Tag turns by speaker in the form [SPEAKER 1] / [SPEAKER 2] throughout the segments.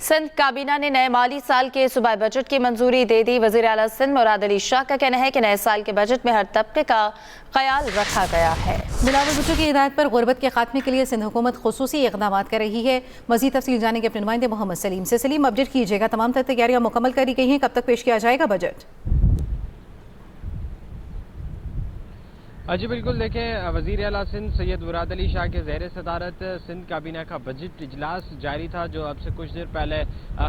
[SPEAKER 1] सिंध काबीना ने नए माली साल के सूबाई बजट की मंजूरी दे दी। वज़ीर आला सिंध मुराद अली शाह का कहना है कि नए साल के बजट में हर तबके का ख्याल रखा गया है।
[SPEAKER 2] बिलावल भुट्टो की हिदायत पर गुर्बत के खात्मे के लिए सिंध हुकूमत खुसूसी इक़दाम कर रही है। मज़ीद तफसील जाने के अपने नुमाइंदे मोहम्मद सलीम से। सलीम, अपडेट कीजिएगा, तमाम तर तैयारियां मुकम्मल करी गई हैं, कब तक पेश किया जाएगा बजट?
[SPEAKER 3] जी बिल्कुल, देखें, वज़ीर आला सिंध सैयद मुराद अली शाह के ज़ेर सदारत सिंध काबीना का बजट इजलास जारी था, जो अब से कुछ देर पहले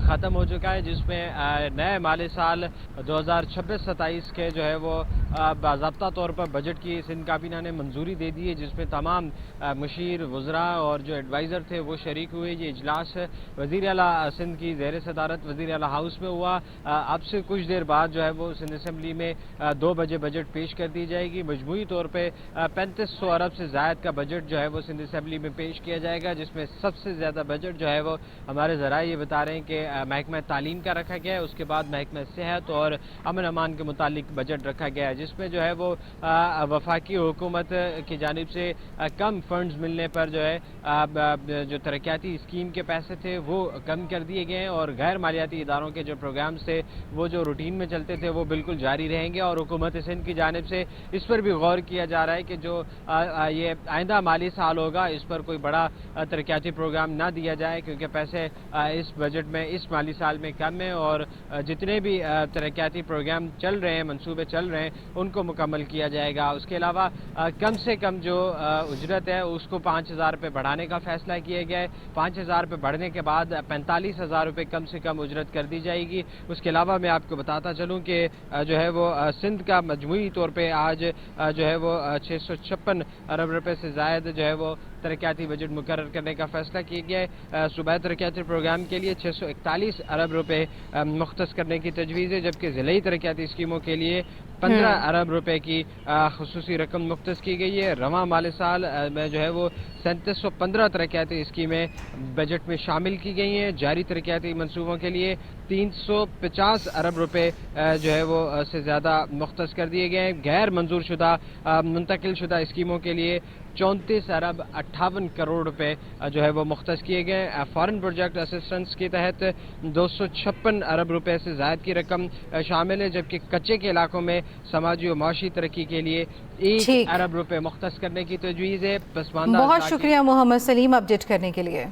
[SPEAKER 3] ख़त्म हो चुका है, जिसमें नए माली साल 2026-27 के जो है वो बाज़ाब्ता तौर पर बजट की सिंध काबीना ने मंजूरी दे दी है, जिसमें तमाम मुशीर वज़रा और जो एडवाइज़र थे वो शरीक हुए। ये इजलास वज़ीर आला सिंध की ज़ेर सदारत वज़ीर आला हाउस में हुआ। अब से कुछ देर बाद जो है वो सिंध असम्बली में 2 बजे बजट पेश कर दी जाएगी। मजमूई तौर पे 3500 अरब से ज़ायद का बजट जो है वो सिंध असम्बली में पेश किया जाएगा, जिसमें सबसे ज़्यादा बजट जो है वो हमारे ज़राए ये बता रहे हैं कि महकमा तालीम का रखा गया है। उसके बाद महकमा सेहत और अमन अमान के मुतालिक बजट रखा गया है, जिसमें जो है वो वफाकी हुकूमत की जानिब से कम फंड्स मिलने पर जो है जो तरक्याती स्कीम के पैसे थे वो कम कर दिए गए हैं, और गैर मालियाती इदारों के जो प्रोग्राम्स थे वो जो रूटीन में चलते थे वो बिल्कुल जारी रहेंगे। और हुकूमत सिंध की जानिब से इस पर भी गौर किया जा रहा है कि जो ये आइंदा माली साल होगा इस पर कोई बड़ा तरक्याती प्रोग्राम ना दिया जाए, क्योंकि पैसे इस बजट में इस माली साल में कम है, और जितने भी तरक्याती प्रोग्राम चल रहे हैं, मंसूबे चल रहे हैं, उनको मुकम्मल किया जाएगा। उसके अलावा कम से कम जो उजरत है उसको 5000 रुपये बढ़ाने का फैसला किया गया है। 5000 रुपये बढ़ने के बाद 45,000 रुपये कम से कम उजरत कर दी जाएगी। उसके अलावा मैं आपको बताता चलूँ कि जो है वो सिंध का मजमूई तौर पर आज जो है वो 656 अरब रुपए से ज़ायद जो है वो तरक्याती बजट मुकर्रर करने का फैसला किया गया है। सूबाई तरक्याती प्रोग्राम के लिए 641 अरब रुपए मुख्तस करने की तजवीज़ है, जबकि ज़िलाई तरक्याती स्कीमों के लिए 15 अरब रुपए की खुसूसी रकम मुख्तस की गई है। रवां माली साल में जो है वो 3715 तरक्याती स्कीमें बजट में शामिल की गई हैं। जारी तरक्याती मनसूबों के लिए 350 अरब रुपए जो है वो से ज़्यादा मुख्तस कर दिए गए हैं। गैर मंजूर शुदा मुंतकिल शुदा स्कीमों के लिए 34 अरब 58 करोड़ रुपए जो है वो मुख्तस किए गए। फॉरेन प्रोजेक्ट असिस्टेंस के तहत 256 अरब रुपए से ज़ायद की रकम शामिल है, जबकि कच्चे के इलाकों में समाजी और माशी तरक्की के लिए 1 अरब रुपए मुख्तस करने की तजवीज़ है।
[SPEAKER 2] बहुत शुक्रिया मोहम्मद सलीम अपडेट करने के लिए।